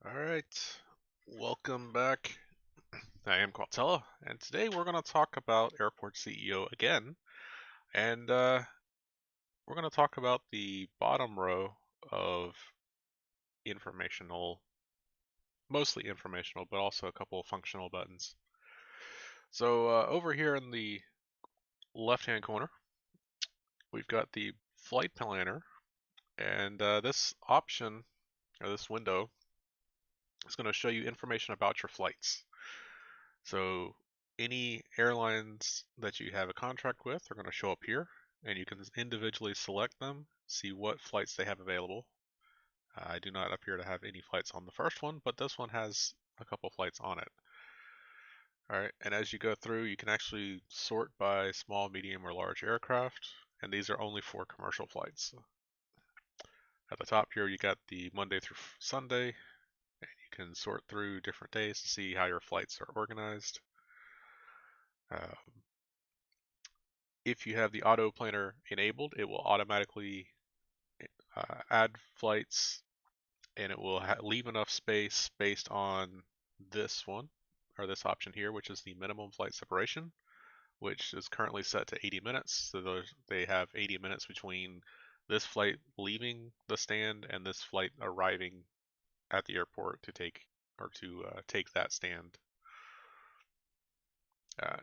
All right, welcome back. I am Quatella, and today we're going to talk about Airport CEO again, and we're going to talk about the bottom row of informational, mostly informational, but also a couple of functional buttons. So over here in the left-hand corner, we've got the flight planner, and this option, or this window, is going to show you information about your flights. So any airlines that you have a contract with are going to show up here, and you can individually select them, see what flights they have available. I do not appear to have any flights on the first one, but this one has a couple flights on it. All right, and as you go through, you can actually sort by small, medium, or large aircraft, and these are only for commercial flights. At the top here, you got the Monday through Sunday, and you can sort through different days to see how your flights are organized. Uh, if you have the auto planner enabled, it will automatically add flights and it will leave enough space based on this one or this option here, which is the minimum flight separation, which is currently set to 80 minutes. So they have 80 minutes between this flight leaving the stand and this flight arriving at the airport to take that stand.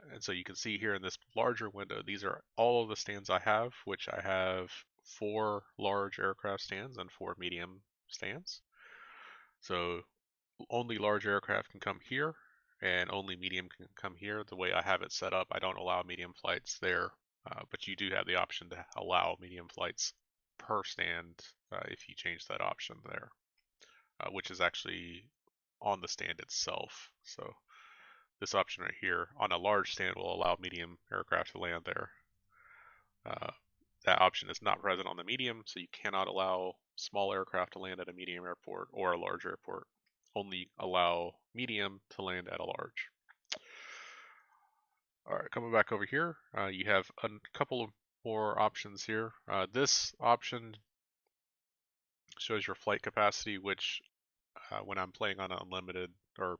And so you can see here in this larger window, these are all of the stands I have, which I have 4 large aircraft stands and 4 medium stands. So only large aircraft can come here and only medium can come here. The way I have it set up, I don't allow medium flights there, but you do have the option to allow medium flights per stand if you change that option there, which is actually on the stand itself. So this option right here on a large stand will allow medium aircraft to land there. Uh, that option is not present on the medium, so you cannot allow small aircraft to land at a medium airport or a large airport. Only allow medium to land at a large. All right, coming back over here, you have a couple of more options here. This option shows your flight capacity, which when I'm playing on unlimited or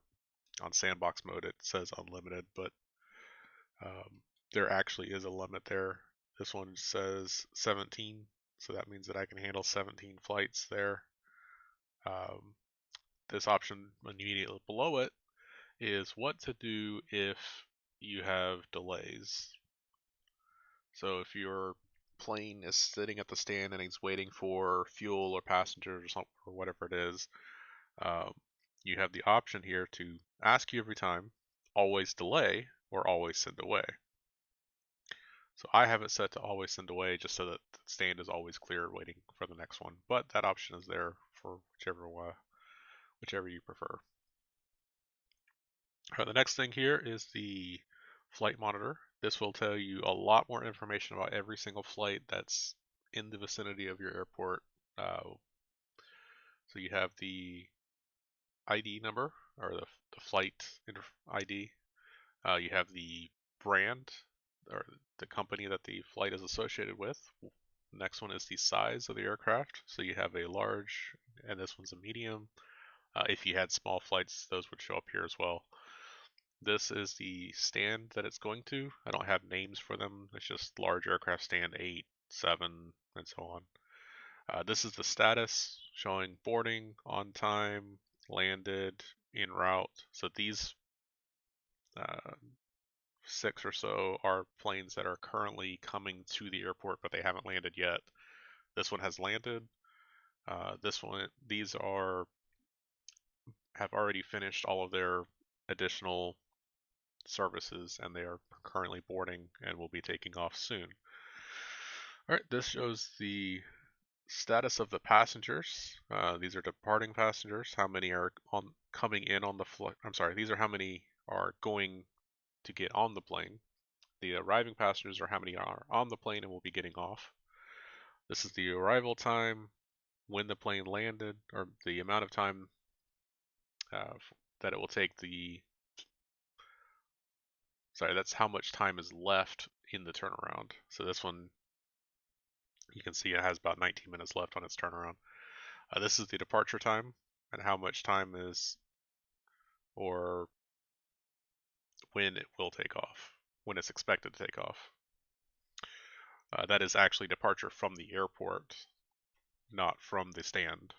on sandbox mode, it says unlimited, but there actually is a limit there. This one says 17, so that means that I can handle 17 flights there. Um, this option immediately below it is what to do if you have delays. So if your plane is sitting at the stand and it's waiting for fuel or passengers or something or whatever it is, um, you have the option here to ask you every time, always delay or always send away. So I have it set to always send away just so that the stand is always clear waiting for the next one. But that option is there for whichever you prefer. The next thing here is the flight monitor. This will tell you a lot more information about every single flight that's in the vicinity of your airport. So you have the ID number or the flight ID. You have the brand or the company that the flight is associated with. Next one is the size of the aircraft. So you have a large, and this one's a medium. If you had small flights, those would show up here as well. This is the stand that it's going to. I don't have names for them. It's just large aircraft stand 8, 7, and so on. This is the status showing boarding, on time, landed, en route. So these uh, 6 or so are planes that are currently coming to the airport, but they haven't landed yet. This one has landed. These have already finished all of their additional services and they are currently boarding and will be taking off soon. All right, this shows the status of the passengers. These are departing passengers. How many are coming in on the flight? I'm sorry, these are how many are going to get on the plane. The arriving passengers are how many are on the plane and will be getting off. This is the arrival time, when the plane landed, or the amount of time that it will take sorry, that's how much time is left in the turnaround. So this one, you can see it has about 19 minutes left on its turnaround. This is the departure time, and how much time is, or when it will take off, when it's expected to take off. That is actually departure from the airport, not from the stand.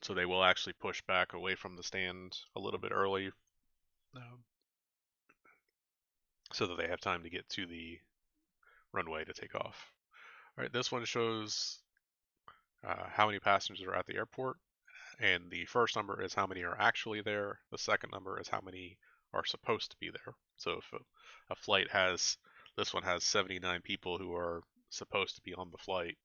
So they will actually push back away from the stand a little bit early, so that they have time to get to the runway to take off. All right, this one shows how many passengers are at the airport, and the first number is how many are actually there. The second number is how many are supposed to be there. So if a flight has, this one has 79 people who are supposed to be on the flight,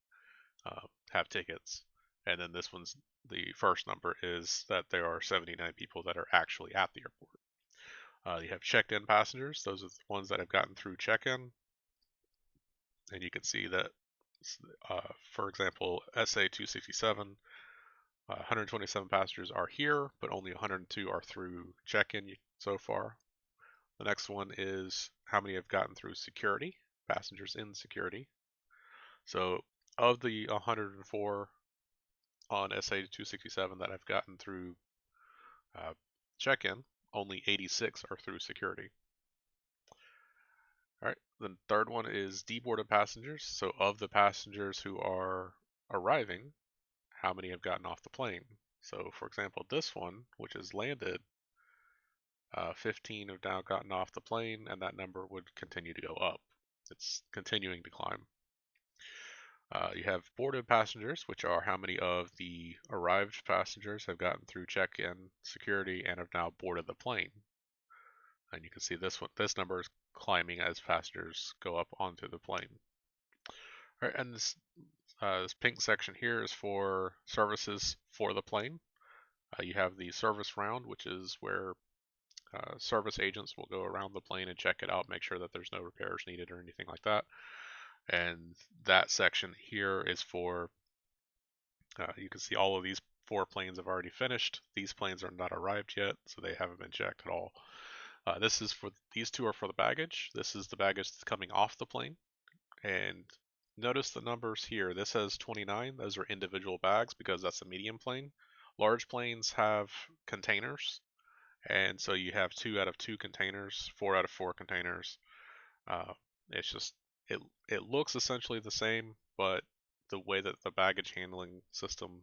have tickets, and then this one's, the first number is that there are 79 people that are actually at the airport. You have checked-in passengers. Those are the ones that have gotten through check-in, and you can see that, for example, SA 267, 127 passengers are here, but only 102 are through check-in so far. The next one is how many have gotten through security, passengers in security. So of the 104 on SA 267 that have gotten through check-in, only 86 are through security. All right, the third one is deboarded passengers. So of the passengers who are arriving, how many have gotten off the plane? So for example, this one, which is landed, 15 have now gotten off the plane, and that number would continue to go up. It's continuing to climb. You have boarded passengers, which are how many of the arrived passengers have gotten through check-in security and have now boarded the plane. And you can see this one, this number is climbing as passengers go up onto the plane. All right, and this pink section here is for services for the plane. You have the service round, which is where service agents will go around the plane and check it out, make sure that there's no repairs needed or anything like that. And that section here is for, you can see all of these 4 planes have already finished. These planes are not arrived yet, so they haven't been checked at all. This is for, these 2 are for the baggage. This is the baggage that's coming off the plane. And notice the numbers here. This says 29. Those are individual bags because that's a medium plane. Large planes have containers, and so you have 2 out of 2 containers, 4 out of 4 containers. It's just, it looks essentially the same, but the way that the baggage handling system,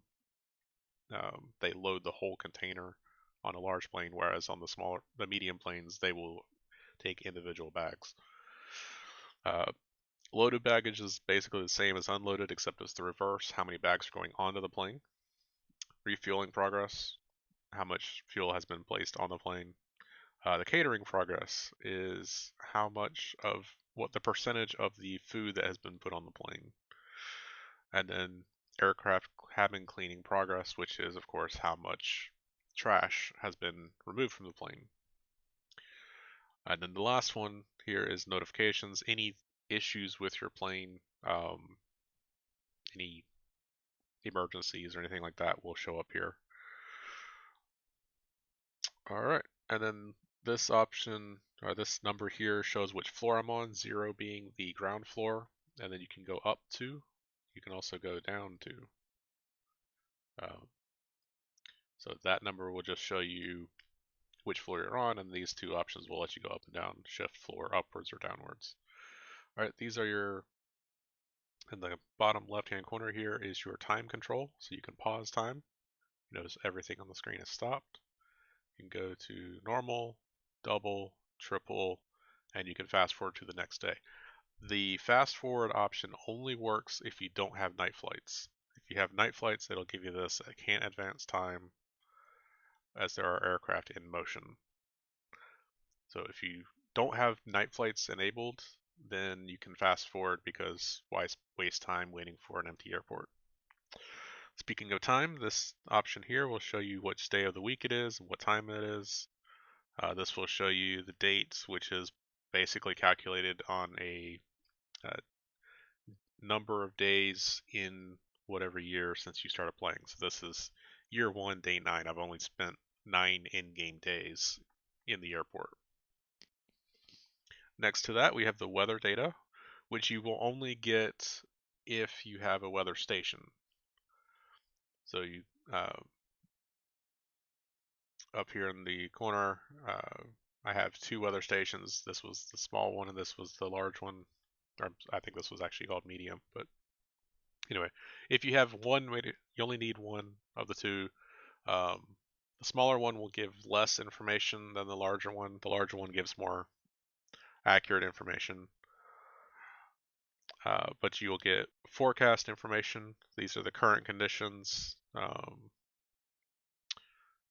they load the whole container on a large plane, whereas on the medium planes, they will take individual bags. Loaded baggage is basically the same as unloaded, except it's the reverse. How many bags are going onto the plane? Refueling progress, how much fuel has been placed on the plane. The catering progress is how much of, what the percentage of the food that has been put on the plane. And then aircraft cabin cleaning progress, which is of course how much trash has been removed from the plane. And then the last one here is notifications. Any issues with your plane, any emergencies or anything like that will show up here. All right, and then this option, or this number here, shows which floor I'm on, 0 being the ground floor, and then you can go up to, you can also go down to. So that number will just show you which floor you're on, and these 2 options will let you go up and down, shift floor upwards or downwards. All right, these are your, in the bottom left-hand corner here is your time control, so you can pause time. Notice everything on the screen is stopped. You can go to normal, double, triple, and you can fast forward to the next day. The fast forward option only works if you don't have night flights. If you have night flights, it'll give you this, it can't advance time as there are aircraft in motion. So if you don't have night flights enabled, then you can fast forward, because why waste time waiting for an empty airport? Speaking of time, this option here will show you which day of the week it is and what time it is. This will show you the dates, which is basically calculated on a number of days in whatever year since you started playing. So this is year 1, day 9. I've only spent 9 in-game days in the airport. Next to that, we have the weather data, which you will only get if you have a weather station. So you, Up here in the corner, I have two weather stations. This was the small one, and this was the large one. Or I think this was actually called medium. But anyway, if you have one, you only need one of the two. Um, the smaller one will give less information than the larger one. The larger one gives more accurate information. But you'll get forecast information. These are the current conditions.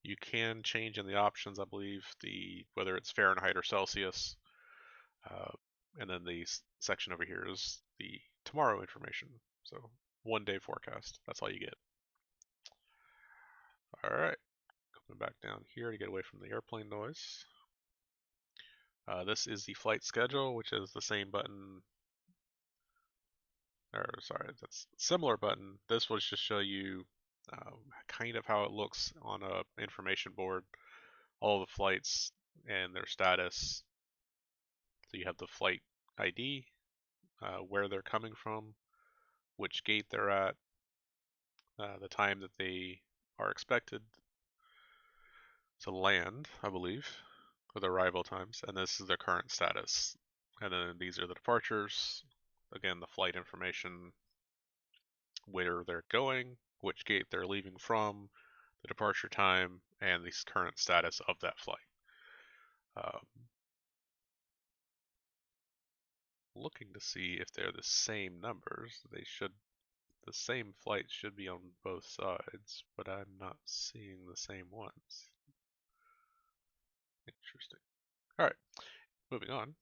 You can change in the options, I believe, whether it's Fahrenheit or Celsius. Uh, and then the section over here is the tomorrow information. So 1 day forecast. That's all you get. All right, coming back down here to get away from the airplane noise. This is the flight schedule, which is the same button, or sorry, that's a similar button. This will just show you kind of how it looks on a information board, all the flights and their status. So you have the flight ID, where they're coming from, which gate they're at, the time that they are expected to land, I believe, with arrival times, and this is their current status. And then these are the departures. Again, the flight information, where they're going, which gate they're leaving from, the departure time, and the current status of that flight. Looking to see if they're the same numbers. The same flight should be on both sides, but I'm not seeing the same ones. Interesting. All right, moving on.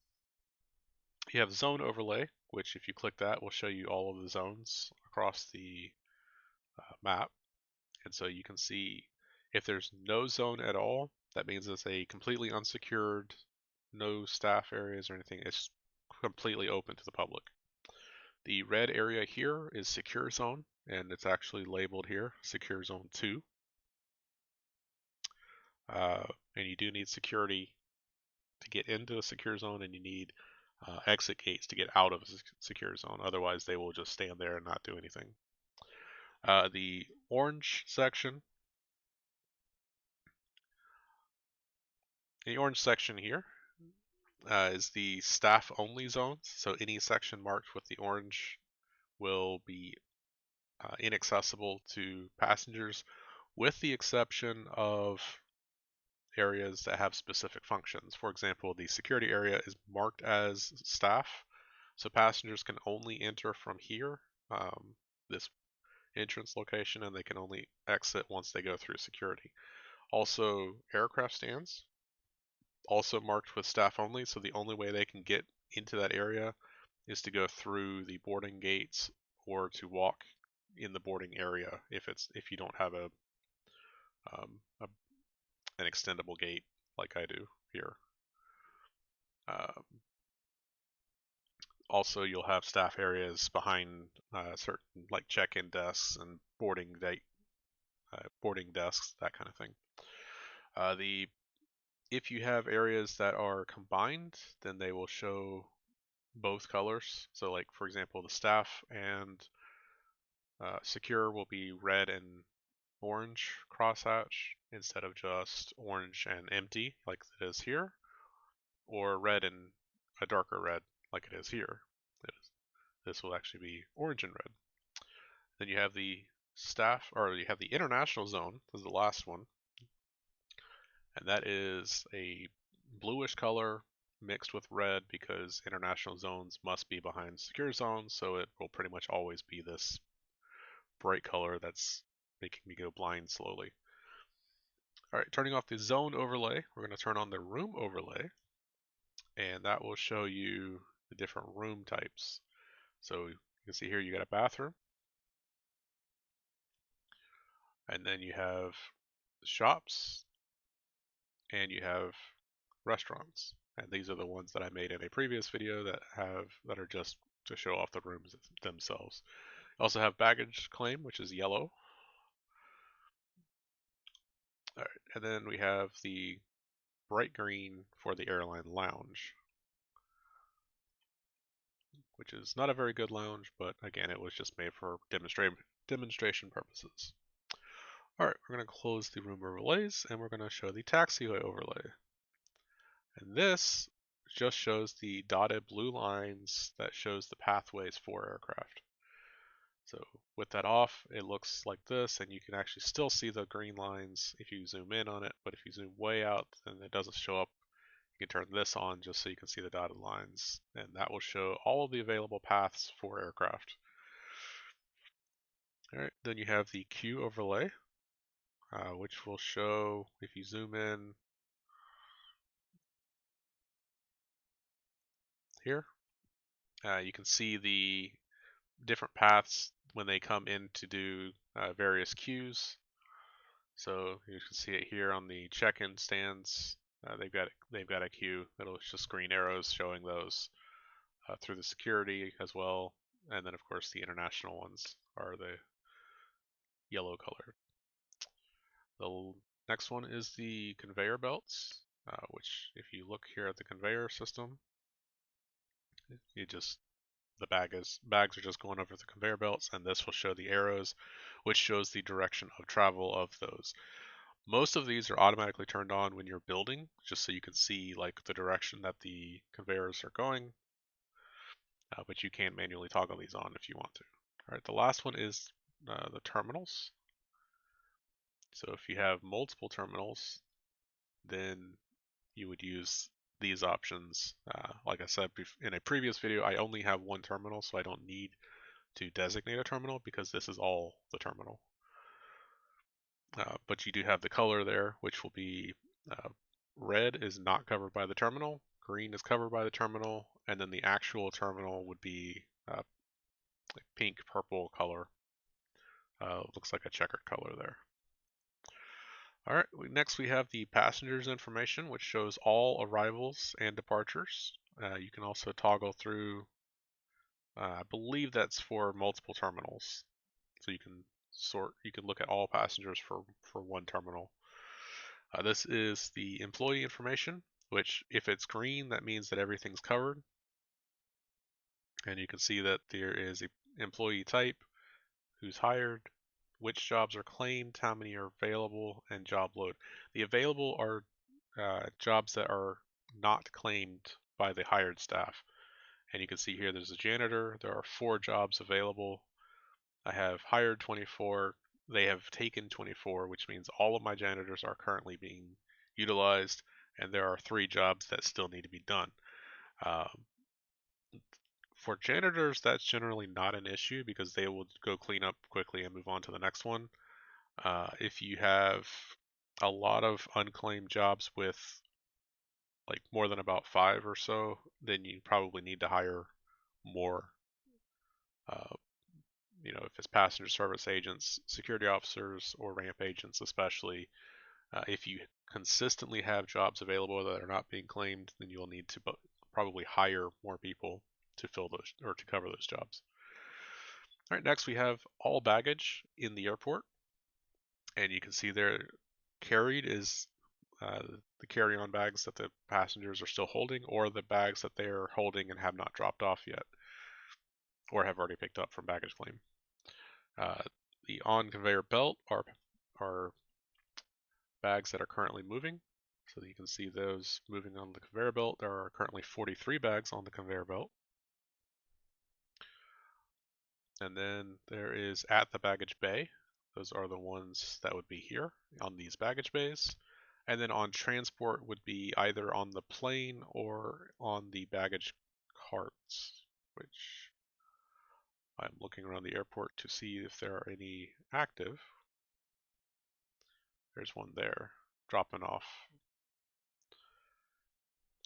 You have zone overlay, which if you click that will show you all of the zones across the map. And so you can see if there's no zone at all, that means it's a completely unsecured, no staff areas or anything. It's completely open to the public. The red area here is secure zone, and it's actually labeled here, secure zone 2. And you do need security to get into a secure zone, and you need exit gates to get out of a secure zone. Otherwise, they will just stand there and not do anything. The orange section, here is the staff only zones. So any section marked with the orange will be inaccessible to passengers, with the exception of areas that have specific functions. For example, the security area is marked as staff, so passengers can only enter from here, this entrance location, and they can only exit once they go through security. Also, aircraft stands, also marked with staff only, so the only way they can get into that area is to go through the boarding gates or to walk in the boarding area if you don't have an extendable gate like I do here. Um, Also, you'll have staff areas behind certain like check-in desks and boarding desks, that kind of thing. If you have areas that are combined, then they will show both colors. So, like for example, the staff and secure will be red and orange crosshatch instead of just orange and empty like it is here, or red and a darker red like it is here. This will actually be orange and red. Then you have the international zone. This is the last one, and that is a bluish color mixed with red because international zones must be behind secure zones, so it will pretty much always be this bright color that's making me go blind slowly. All right, turning off the zone overlay, we're going to turn on the room overlay, and that will show you the different room types. So you can see here you got a bathroom, and then you have shops, and you have restaurants. And these are the ones that I made in a previous video that are just to show off the rooms themselves. Also have baggage claim, which is yellow. All right, and then we have the bright green for the airline lounge, which is not a very good lounge, but again, it was just made for demonstration purposes. All right, we're going to close the room overlays and we're going to show the taxiway overlay. And this just shows the dotted blue lines that shows the pathways for aircraft. So with that off, it looks like this, and you can actually still see the green lines if you zoom in on it, but if you zoom way out, then it doesn't show up. You can turn this on just so you can see the dotted lines, and that will show all of the available paths for aircraft. All right, then you have the queue overlay, which will show, if you zoom in here, you can see the different paths when they come in to do various queues. So you can see it here on the check-in stands. They've got a queue. It'll just green arrows showing those through the security as well, and then of course the international ones are the yellow colored. The next one is the conveyor belts, which if you look here at the conveyor system, you just bags are just going over the conveyor belts, and this will show the arrows, which shows the direction of travel of those. Most of these are automatically turned on when you're building, just so you can see like the direction that the conveyors are going, but you can manually toggle these on if you want to. All right, the last one is the terminals. So if you have multiple terminals, then you would use these options. Like I said in a previous video, I only have one terminal, so I don't need to designate a terminal because this is all the terminal. But you do have the color there, which will be red is not covered by the terminal, green is covered by the terminal, and then the actual terminal would be like pink, purple color. Looks like a checkered color there. All right, next we have the passengers information, which shows all arrivals and departures. You can also toggle through, I believe that's for multiple terminals. So you can look at all passengers for one terminal. This is the employee information, which if it's green, that means that everything's covered. And you can see that there is a employee type, who's hired, which jobs are claimed, how many are available, and job load. The available are jobs that are not claimed by the hired staff. And you can see here there's a janitor. There are 4 jobs available. I have hired 24. They have taken 24, which means all of my janitors are currently being utilized, and there are 3 jobs that still need to be done. For janitors, that's generally not an issue because they will go clean up quickly and move on to the next one. If you have a lot of unclaimed jobs with like more than about 5 or so, then you probably need to hire more. Uh, if it's passenger service agents, security officers, or ramp agents, especially, if you consistently have jobs available that are not being claimed, then you'll need to probably hire more people to fill those or to cover those jobs. All right, next we have all baggage in the airport, and you can see there carried is the carry-on bags that the passengers are still holding, or the bags that they are holding and have not dropped off yet, or have already picked up from baggage claim. The on conveyor belt are bags that are currently moving. So you can see those moving on the conveyor belt. There are currently 43 bags on the conveyor belt. And then there is at the baggage bay. Those are the ones that would be here on these baggage bays. And then on transport would be either on the plane or on the baggage carts, which I'm looking around the airport to see if there are any active. There's one there dropping off.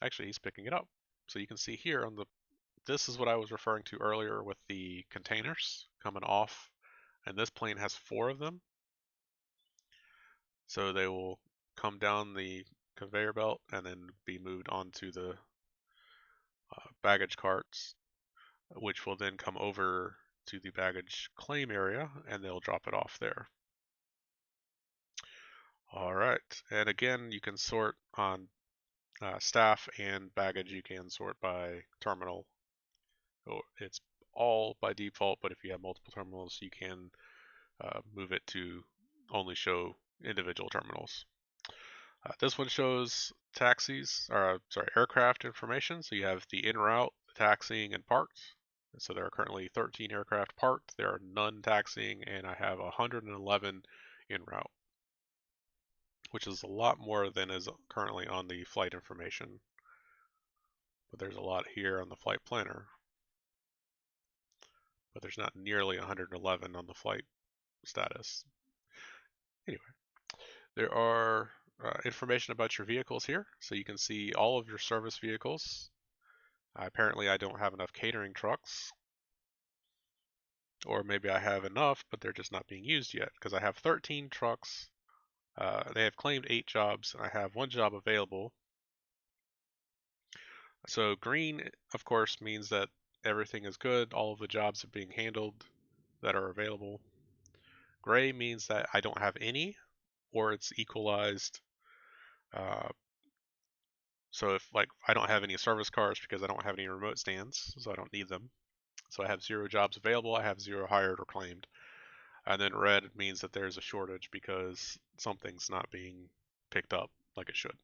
Actually, he's picking it up. So you can see here on this is what I was referring to earlier with the containers coming off. And this plane has 4 of them. So they will come down the conveyor belt and then be moved onto the baggage carts, which will then come over to the baggage claim area and they'll drop it off there. All right, and again, you can sort on staff and baggage. You can sort by terminal. It's all by default, but if you have multiple terminals, you can move it to only show individual terminals. This one shows aircraft information. So you have the en route, the taxiing, and parked. So there are currently 13 aircraft parked. There are none taxiing, and I have 111 en route, which is a lot more than is currently on the flight information. But there's a lot here on the flight planner. But there's not nearly 111 on the flight status. Anyway, there are information about your vehicles here, so you can see all of your service vehicles. Apparently I don't have enough catering trucks, or maybe I have enough, but they're just not being used yet, because I have 13 trucks. They have claimed 8 jobs, and I have 1 job available. So green, of course, means that everything is good, all of the jobs are being handled that are available. Gray means that I don't have any, or it's equalized. So if like I don't have any service cars because I don't have any remote stands, so I don't need them. So I have 0 jobs available, I have 0 hired or claimed. And then red means that there's a shortage because something's not being picked up like it should.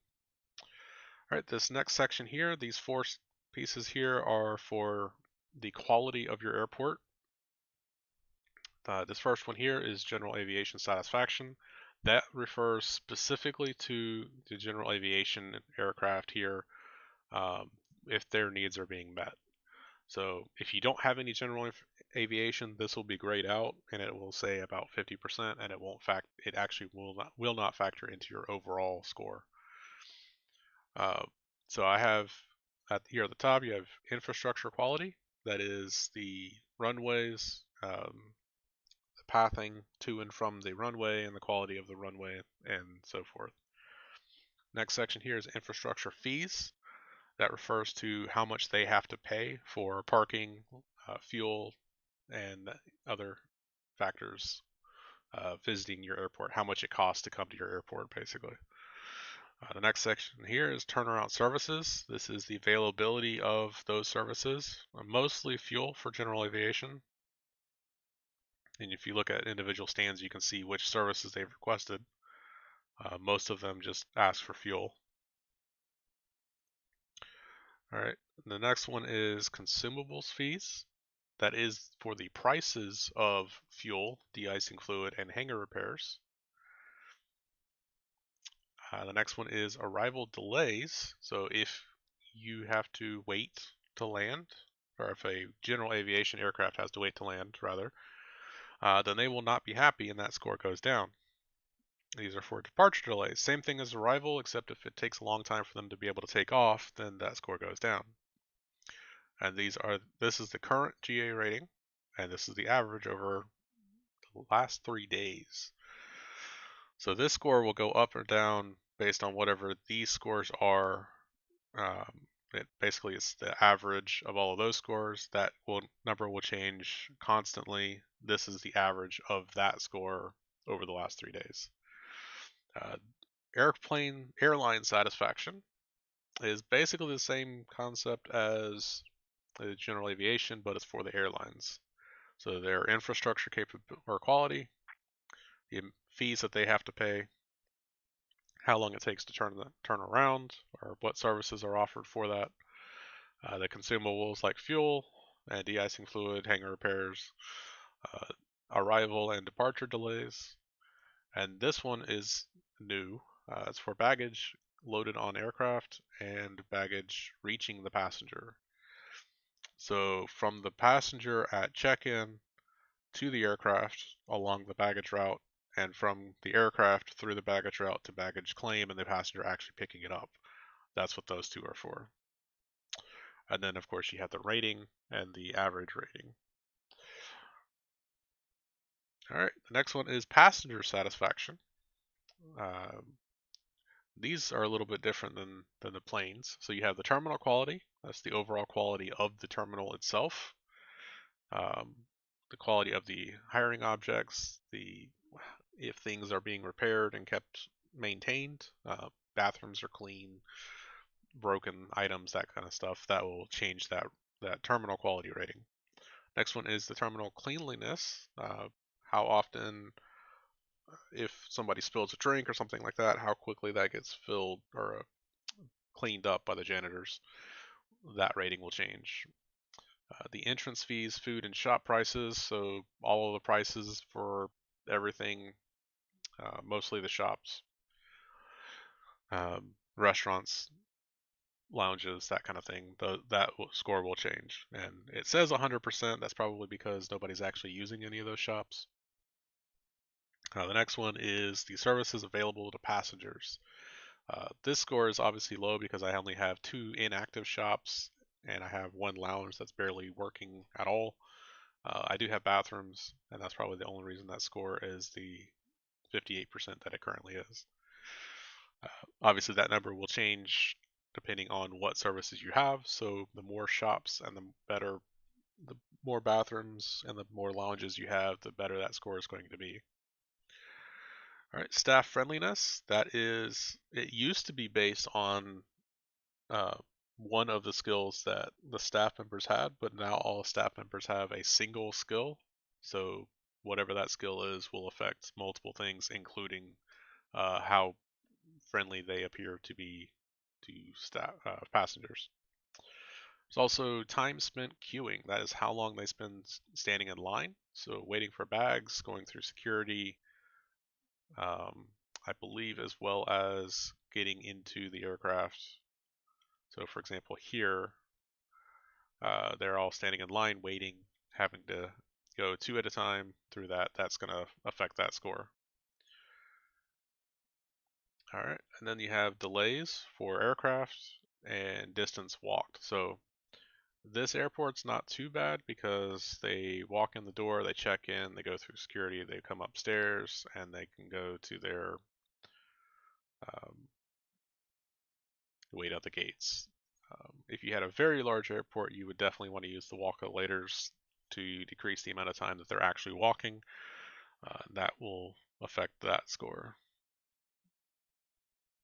All right, this next section here, these 4 pieces here are for the quality of your airport. This first one here is general aviation satisfaction. That refers specifically to the general aviation aircraft here, if their needs are being met. So if you don't have any general aviation, this will be grayed out, and it will say about 50%, and it actually will not factor into your overall score. So I have here at the top, you have infrastructure quality. That is the runways, the pathing to and from the runway, and the quality of the runway, and so forth. Next section here is infrastructure fees. That refers to how much they have to pay for parking, fuel, and other factors visiting your airport, how much it costs to come to your airport, basically. The next section here is turnaround services. This is the availability of those services, mostly fuel for general aviation. And if you look at individual stands, you can see which services they've requested. Most of them just ask for fuel. All right, the next one is consumables fees. That is for the prices of fuel, de-icing fluid, and hangar repairs. The next one is arrival delays. So if you have to wait to land, or if a general aviation aircraft has to wait to land, rather, then they will not be happy and that score goes down. These are for departure delays. Same thing as arrival, except if it takes a long time for them to be able to take off, then that score goes down. And this is the current GA rating, and this is the average over the last 3 days. So this score will go up or down based on whatever these scores are. It basically is the average of all of those scores. That number will change constantly. This is the average of that score over the last 3 days. Airline satisfaction is basically the same concept as general aviation, but it's for the airlines. So their infrastructure or quality, the fees that they have to pay, how long it takes to turn around, or what services are offered for that, the consumables like fuel and de-icing fluid, hangar repairs, arrival and departure delays. And this one is new. It's for baggage loaded on aircraft and baggage reaching the passenger. So from the passenger at check-in to the aircraft along the baggage route, and from the aircraft through the baggage route to baggage claim and the passenger actually picking it up. That's what those two are for. And then, of course, you have the rating and the average rating. All right, the next one is passenger satisfaction. These are a little bit different than the planes. So you have the terminal quality. That's the overall quality of the terminal itself. The quality of the hiring objects, if things are being repaired and kept maintained, bathrooms are clean, broken items, that kind of stuff, that will change that terminal quality rating. Next one is the terminal cleanliness. How often if somebody spills a drink or something like that, how quickly that gets filled or cleaned up by the janitors, that rating will change. The entrance fees, food and shop prices, so all of the prices for everything, mostly the shops, restaurants, lounges, that kind of thing. That score will change, and it says 100%. That's probably because nobody's actually using any of those shops. The next one is the services available to passengers. This score is obviously low because I only have 2 inactive shops and I have 1 lounge that's barely working at all. I do have bathrooms, and that's probably the only reason that score is the 58% that it currently is. Obviously, that number will change depending on what services you have. So the more shops and the more bathrooms and the more lounges you have, the better that score is going to be. All right, staff friendliness. It used to be based on uh, one of the skills that the staff members had, but now all staff members have a single skill. So whatever that skill is will affect multiple things, including how friendly they appear to be to passengers. There's also time spent queuing. That is how long they spend standing in line. So waiting for bags, going through security, um, I believe, as well as getting into the aircraft. So, for example, here, they're all standing in line waiting, having to go 2 at a time through that. That's going to affect that score. All right, and then you have delays for aircraft and distance walked. So this airport's not too bad because they walk in the door, they check in, they go through security, they come upstairs, and they can go to their um, wait at the gates. If you had a very large airport, you would definitely want to use the walk-laters to decrease the amount of time that they're actually walking. That will affect that score,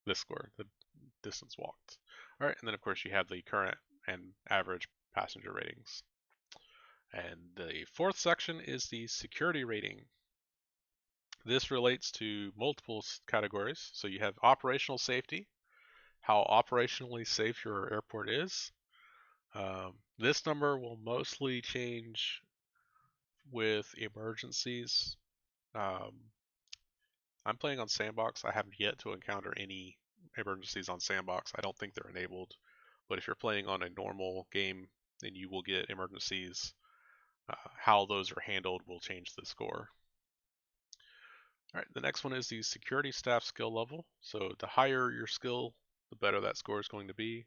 this score, the distance walked. All right, and then of course you have the current and average passenger ratings. And the fourth section is the security rating. This relates to multiple categories. So you have operational safety, how operationally safe your airport is. This number will mostly change with emergencies. Um, I'm playing on Sandbox. I haven't yet to encounter any emergencies on Sandbox. I don't think they're enabled. But if you're playing on a normal game, then you will get emergencies. How those are handled will change the score. All right, the next one is the security staff skill level. So the higher your skill, the better that score is going to be.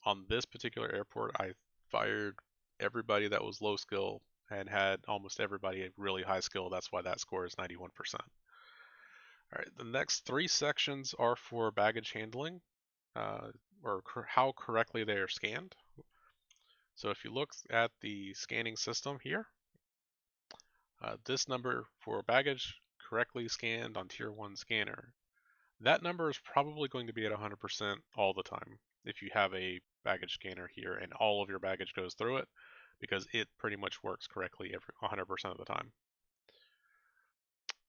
On this particular airport, I fired everybody that was low skill and had almost everybody at really high skill. That's why that score is 91%. All right, the next 3 sections are for baggage handling, or how correctly they are scanned. So if you look at the scanning system here, this number for baggage correctly scanned on Tier 1 scanner, that number is probably going to be at 100% all the time if you have a baggage scanner here and all of your baggage goes through it, because it pretty much works correctly every 100% of the time.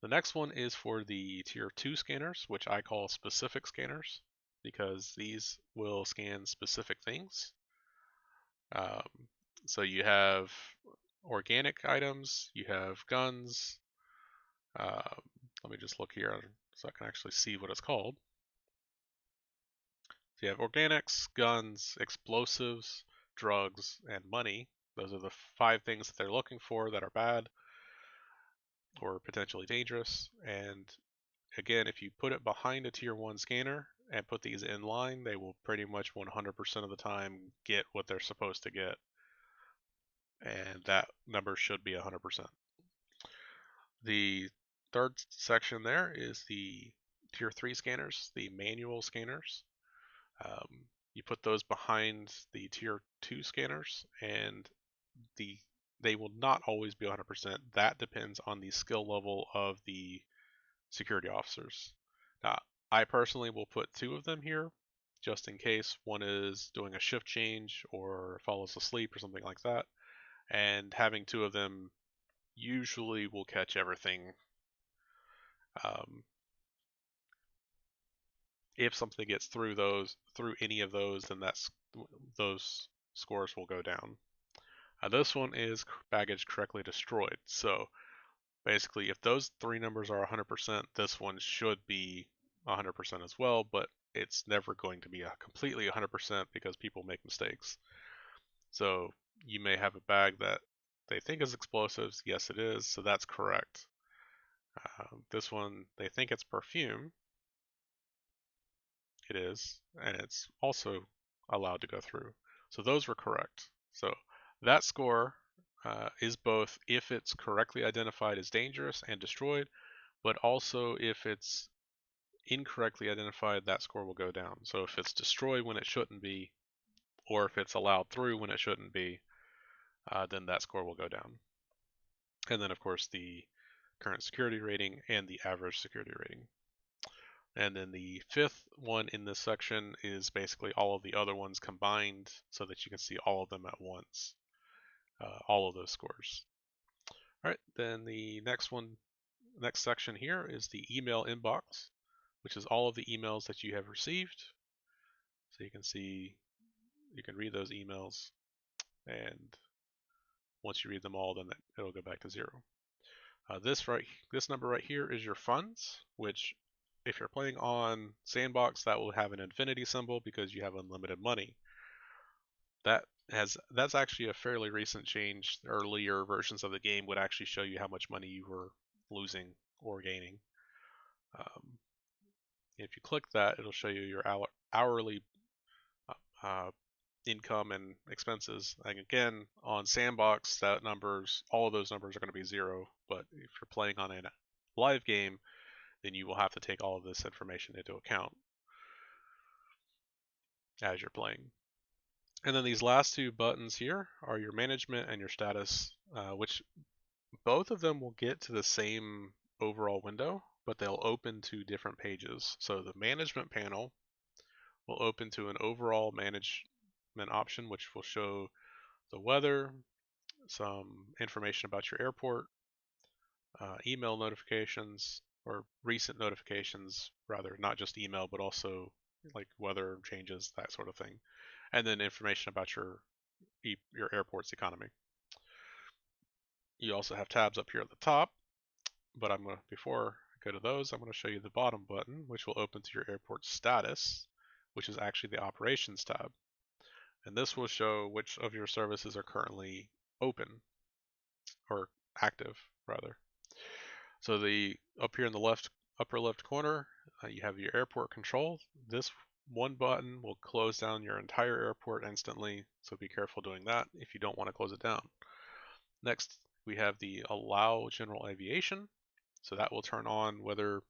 The next one is for the Tier 2 scanners, which I call specific scanners, because these will scan specific things. Um, so you have organic items, you have guns. Let me just look here so I can actually see what it's called. So you have organics, guns, explosives, drugs, and money. Those are the 5 things that they're looking for that are bad or potentially dangerous. And again, if you put it behind a Tier 1 scanner and put these in line, they will pretty much 100% of the time get what they're supposed to get. And that number should be 100%. The third section there is the Tier 3 scanners, the manual scanners. You put those behind the Tier 2 scanners, and they will not always be 100%. That depends on the skill level of the security officers. Now, I personally will put 2 of them here, just in case one is doing a shift change or falls asleep or something like that. And having 2 of them usually will catch everything Um, if something gets through any of those, then those scores will go down. This one is baggage correctly destroyed. So basically, if those three numbers are 100%, this one should be 100% as well, but it's never going to be a completely 100% because people make mistakes. So you may have a bag that they think is explosives. Yes, it is. So that's correct. This one, they think it's perfume. It is. And it's also allowed to go through. So those were correct. So that score is both if it's correctly identified as dangerous and destroyed, but also if it's incorrectly identified, that score will go down. So if it's destroyed when it shouldn't be, or if it's allowed through when it shouldn't be, then that score will go down. And then, of course, the current security rating and the average security rating. And then the fifth one in this section is basically all of the other ones combined so that you can see all of them at once, all of those scores. All right, then the next section here is the email inbox, which is all of the emails that you have received. So you can see, you can read those emails, and once you read them all, then it'll go back to zero. This number right here is your funds, which if you're playing on Sandbox, that will have an infinity symbol because you have unlimited money. That's actually a fairly recent change. Earlier versions of the game would actually show you how much money you were losing or gaining. Um, if you click that, it'll show you your hourly uh, income and expenses. Like again, on Sandbox, all of those numbers are going to be zero. But if you're playing on a live game, then you will have to take all of this information into account as you're playing. And then these last two buttons here are your management and your status, which both of them will get to the same overall window, but they'll open to different pages. So the management panel will open to an overall management option, which will show the weather, some information about your airport, email notifications, or recent notifications, rather, not just email, but also like weather changes, that sort of thing, and then information about your airport's economy. You also have tabs up here at the top, but before I go to those, I'm going to show you the bottom button, which will open to your airport status, which is actually the operations tab. And this will show which of your services are currently open, or active, rather. So up here in the upper left corner, you have your airport control. This one button will close down your entire airport instantly, so be careful doing that if you don't want to close it down. Next, we have the allow general aviation. So that will turn on whether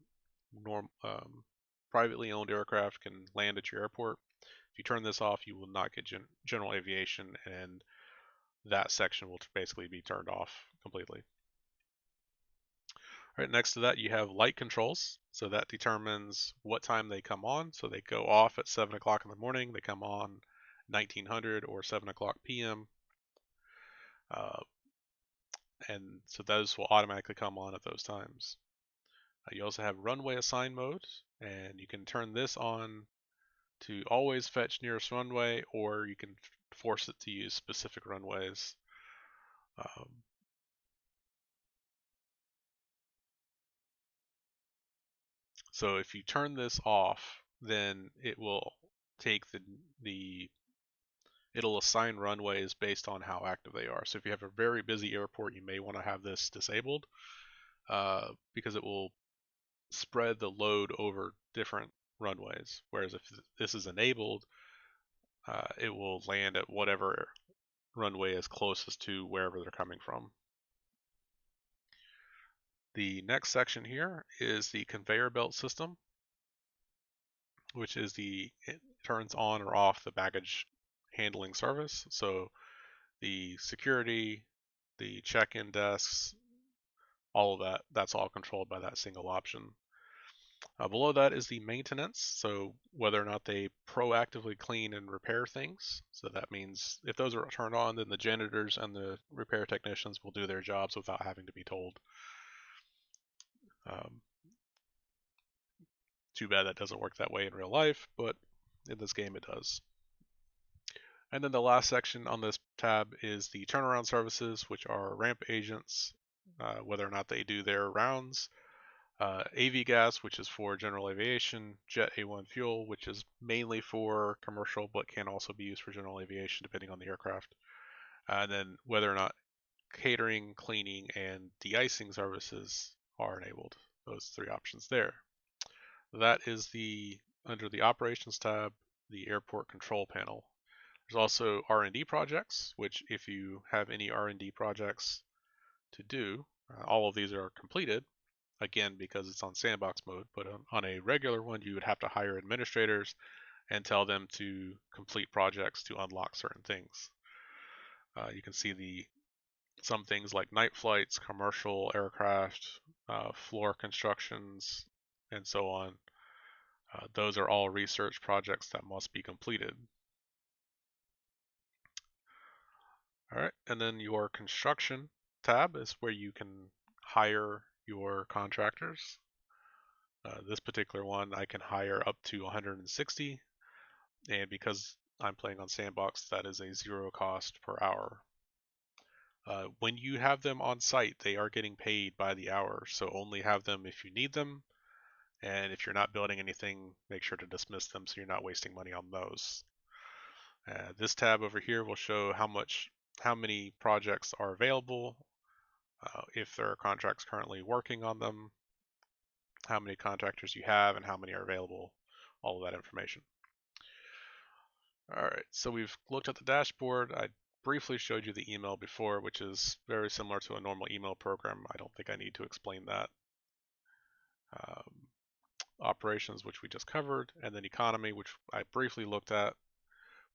privately owned aircraft can land at your airport. If you turn this off, you will not get general aviation, and that section will basically be turned off completely. Right next to that, you have light controls. So that determines what time they come on. So they go off at 7 o'clock in the morning. They come on 1900 or 7 o'clock p.m. And so those will automatically come on at those times. You also have runway assign mode, and you can turn this on to always fetch nearest runway, or you can force it to use specific runways. So if you turn this off, then it will take it'll assign runways based on how active they are. So if you have a very busy airport, you may want to have this disabled because it will spread the load over different runways. Whereas if this is enabled, it will land at whatever runway is closest to wherever they're coming from. The next section here is the conveyor belt system, which is it turns on or off the baggage handling service. So the security, the check-in desks, all of that's all controlled by that single option. Below that is the maintenance, so whether or not they proactively clean and repair things. So that means if those are turned on, then the janitors and the repair technicians will do their jobs without having to be told. Um, Too bad that doesn't work that way in real life, but in this game it does. And then the last section on this tab is the turnaround services, which are ramp agents, whether or not they do their rounds, AV gas, which is for general aviation, Jet A1 fuel, which is mainly for commercial but can also be used for general aviation depending on the aircraft, and then whether or not catering, cleaning, and de-icing services are enabled. Those three options there. That is under the operations tab, the airport control panel. There's also R&D projects, which if you have any R&D projects to do, all of these are completed, again, because it's on sandbox mode, but on a regular one, you would have to hire administrators and tell them to complete projects to unlock certain things. You can see some things like night flights, commercial aircraft, floor constructions, and so on. Those are all research projects that must be completed. All right, and then your construction tab is where you can hire your contractors. This particular one, I can hire up to 160, and because I'm playing on Sandbox, that is a 0 cost per hour. When you have them on site, they are getting paid by the hour, so only have them if you need them, and if you're not building anything, make sure to dismiss them so you're not wasting money on those. This tab over here will show how many projects are available, if there are contracts currently working on them, how many contractors you have, and how many are available, all of that information. All right, so we've looked at the dashboard. I briefly showed you the email before, which is very similar to a normal email program. I don't think I need to explain that. Operations, which we just covered, and then economy, which I briefly looked at.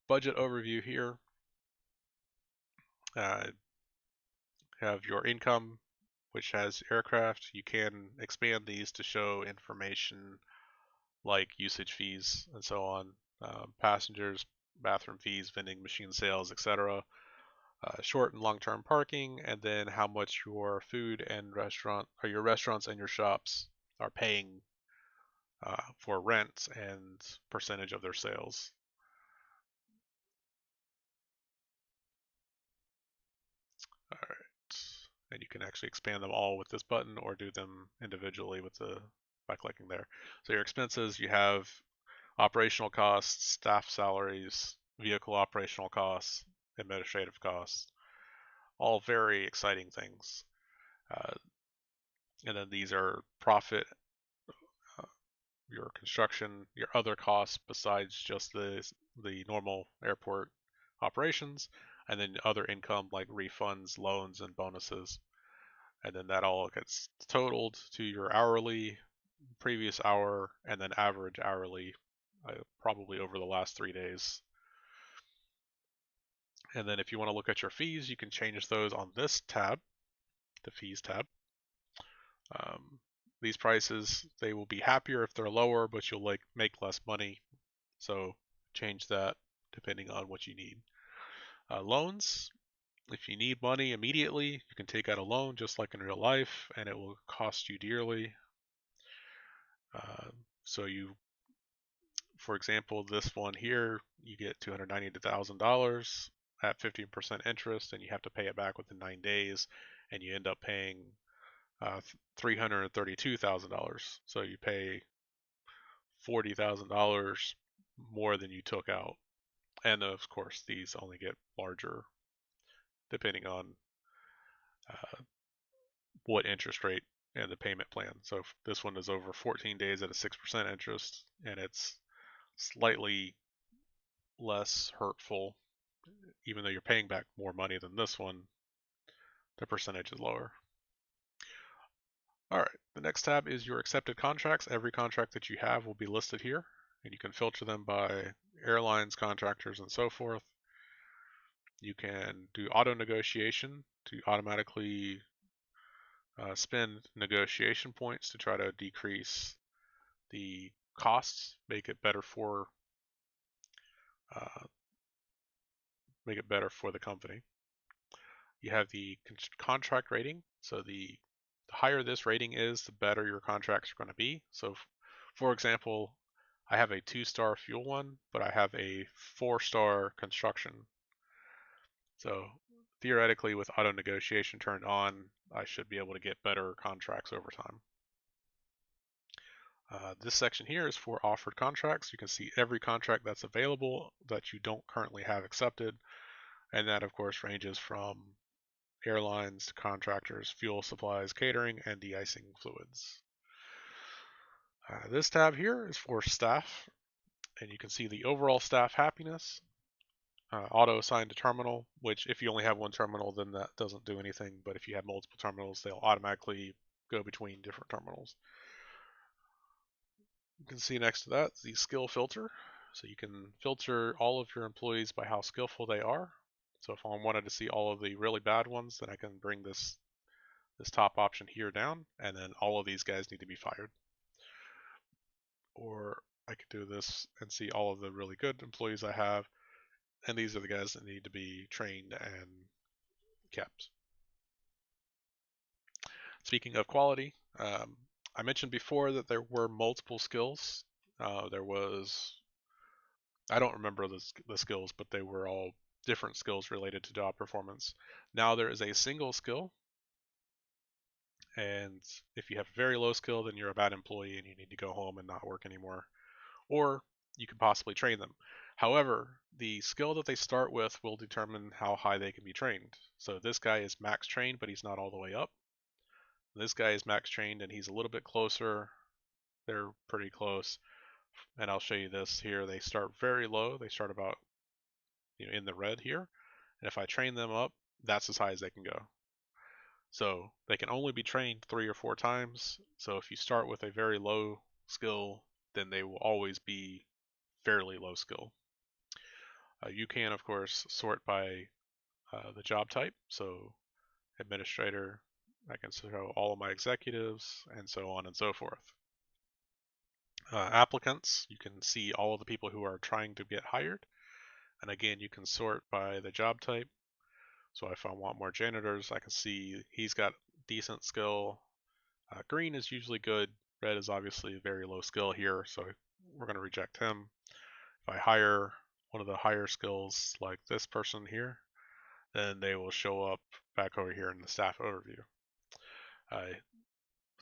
Budget overview here. Have your income, which has aircraft. You can expand these to show information like usage fees and so on, passengers, bathroom fees, vending machine sales, etc. Short and long-term parking, and then how much your food and your restaurants and your shops are paying for rent and percentage of their sales. All right, and you can actually expand them all with this button or do them individually by clicking there. So your expenses, you have operational costs, staff salaries, vehicle operational costs, administrative costs, all very exciting things. And then these are profit, your construction, your other costs besides just the normal airport operations, and then other income like refunds, loans, and bonuses. And then that all gets totaled to your hourly, previous hour, and then average hourly, probably over the last 3 days. And then if you want to look at your fees, you can change those on this tab, the fees tab. These prices, they will be happier if they're lower, but you'll make less money. So change that depending on what you need. Loans, if you need money immediately, you can take out a loan just like in real life, and it will cost you dearly. So for example, this one here, you get $290,000 at 15% interest, and you have to pay it back within 9 days, and you end up paying $332,000. So you pay $40,000 more than you took out. And of course, these only get larger depending on what interest rate and the payment plan. So this one is over 14 days at a 6% interest, and it's slightly less hurtful. Even though you're paying back more money than this one, the percentage is lower. All right, the next tab is your accepted contracts. Every contract that you have will be listed here, and you can filter them by airlines, contractors, and so forth. You can do auto negotiation to automatically spend negotiation points to try to decrease the costs, make it better for the company. You have the contract rating. So the higher this rating is, the better your contracts are going to be. So For example, I have a 2-star fuel one, but I have a 4-star construction. So theoretically, with auto negotiation turned on, I should be able to get better contracts over time. This section here is for offered contracts. You can see every contract that's available that you don't currently have accepted. And that, of course, ranges from airlines to contractors, fuel supplies, catering, and de-icing fluids. This tab here is for staff, and you can see the overall staff happiness, auto assigned to terminal, which if you only have one terminal, then that doesn't do anything. But if you have multiple terminals, they'll automatically go between different terminals. You can see next to that the skill filter. So you can filter all of your employees by how skillful they are. So if I wanted to see all of the really bad ones, then I can bring this top option here down, and then all of these guys need to be fired. Or I could do this and see all of the really good employees I have, and these are the guys that need to be trained and kept. Speaking of quality, I mentioned before that there were multiple skills. There was, I don't remember the skills, but they were all different skills related to job performance. Now there is a single skill, and if you have very low skill, then you're a bad employee and you need to go home and not work anymore. Or you could possibly train them. However, the skill that they start with will determine how high they can be trained. So this guy is max trained, but he's not all the way up. This guy is max trained and he's a little bit closer. They're pretty close. And I'll show you this here. They start very low. They start about in the red here. And if I train them up, that's as high as they can go. So they can only be trained 3 or 4 times. So if you start with a very low skill, then they will always be fairly low skill. You can, of course, sort by the job type. So administrator, I can show all of my executives, and so on and so forth. Applicants, you can see all of the people who are trying to get hired. And again, you can sort by the job type. So if I want more janitors, I can see he's got decent skill. Green is usually good. Red is obviously very low skill here, so we're going to reject him. If I hire one of the higher skills like this person here, then they will show up back over here in the staff overview.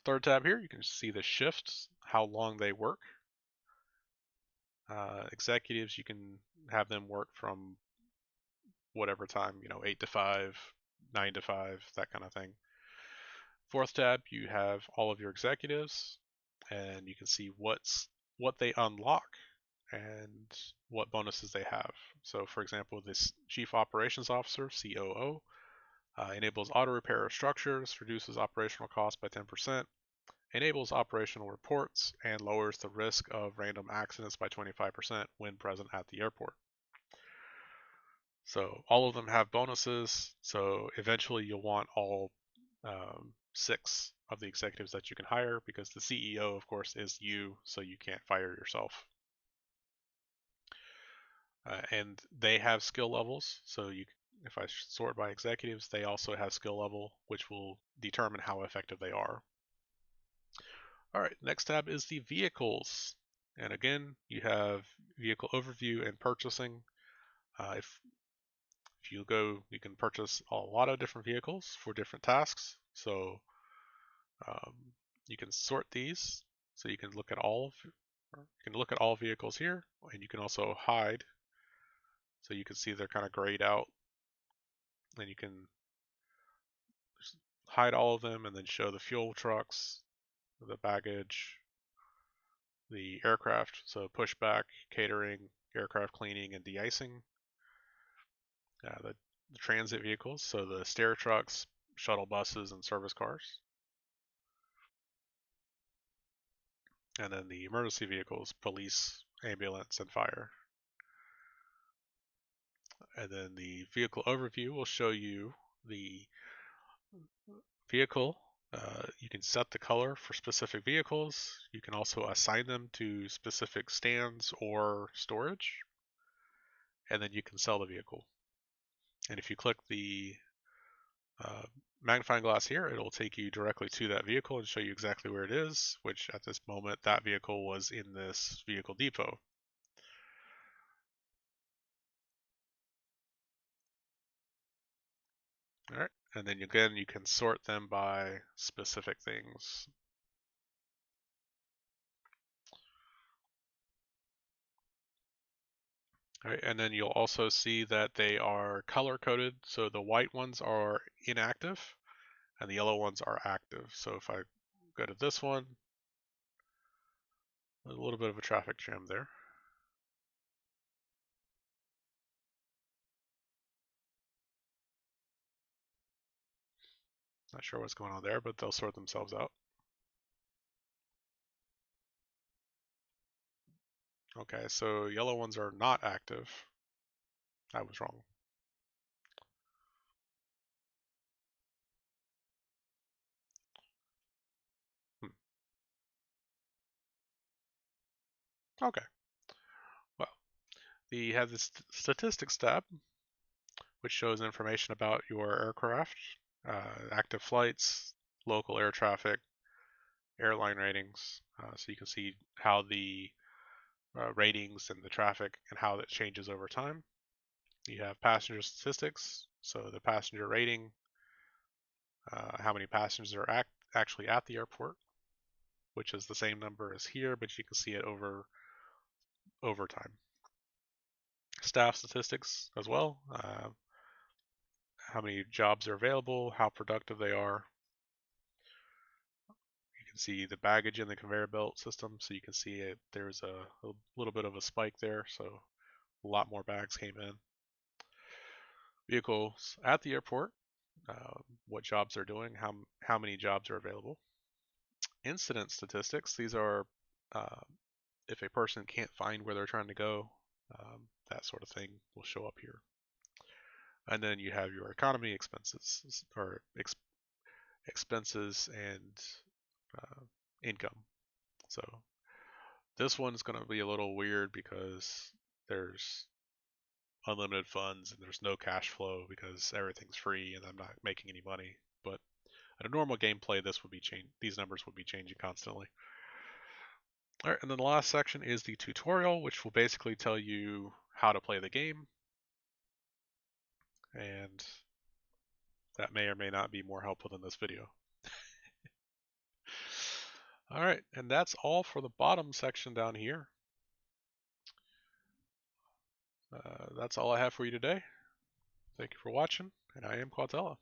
Third tab here, you can see the shifts, how long they work. Executives, you can have them work from whatever time, 8 to 5, 9 to 5, that kind of thing. Fourth tab, you have all of your executives, and you can see what they unlock and what bonuses they have. So for example, this Chief Operations Officer, COO, enables auto repair of structures, reduces operational costs by 10%, enables operational reports, and lowers the risk of random accidents by 25% when present at the airport. So all of them have bonuses, so eventually you'll want all 6 of the executives that you can hire, because the CEO, of course, is you, so you can't fire yourself. And they have skill levels, so if I sort by executives, they also have skill level, which will determine how effective they are. All right, next tab is the vehicles. And again, you have vehicle overview and purchasing. If you go, you can purchase a lot of different vehicles for different tasks. So you can sort these, so you can look at all vehicles here, and you can also hide, so you can see they're kind of grayed out, and you can hide all of them and then show the fuel trucks, the baggage, the aircraft, so pushback, catering, aircraft cleaning, and de-icing. The transit vehicles, so the stair trucks, shuttle buses, and service cars. And then the emergency vehicles, police, ambulance, and fire. And then the vehicle overview will show you the vehicle. You can set the color for specific vehicles. You can also assign them to specific stands or storage. And then you can sell the vehicle. And if you click the magnifying glass here, it'll take you directly to that vehicle and show you exactly where it is, which at this moment, that vehicle was in this vehicle depot. All right, and then again, you can sort them by specific things. All right, and then you'll also see that they are color coded. So the white ones are inactive and the yellow ones are active. So if I go to this one, a little bit of a traffic jam there. Not sure what's going on there, but they'll sort themselves out. Okay, so yellow ones are not active. I was wrong. Hmm. Okay. Well, you have this statistics tab, which shows information about your aircraft, active flights, local air traffic, airline ratings. So you can see how the ratings and the traffic and how that changes over time. You have passenger statistics, so the passenger rating, how many passengers are actually at the airport, which is the same number as here, but you can see it over time. Staff statistics as well, how many jobs are available, how productive they are. You can see the baggage in the conveyor belt system, so you can see there's a little bit of a spike there, so a lot more bags came in. Vehicles at the airport, what jobs they're doing, how many jobs are available. Incident statistics, these are if a person can't find where they're trying to go, that sort of thing will show up here. And then you have your economy expenses or expenses and income. So this one's going to be a little weird because there's unlimited funds and there's no cash flow because everything's free and I'm not making any money. But at a normal gameplay, these numbers would be changing constantly. All right, and then the last section is the tutorial, which will basically tell you how to play the game. And that may or may not be more helpful than this video. All right, and that's all for the bottom section down here. That's all I have for you today. Thank you for watching, and I am Quatella.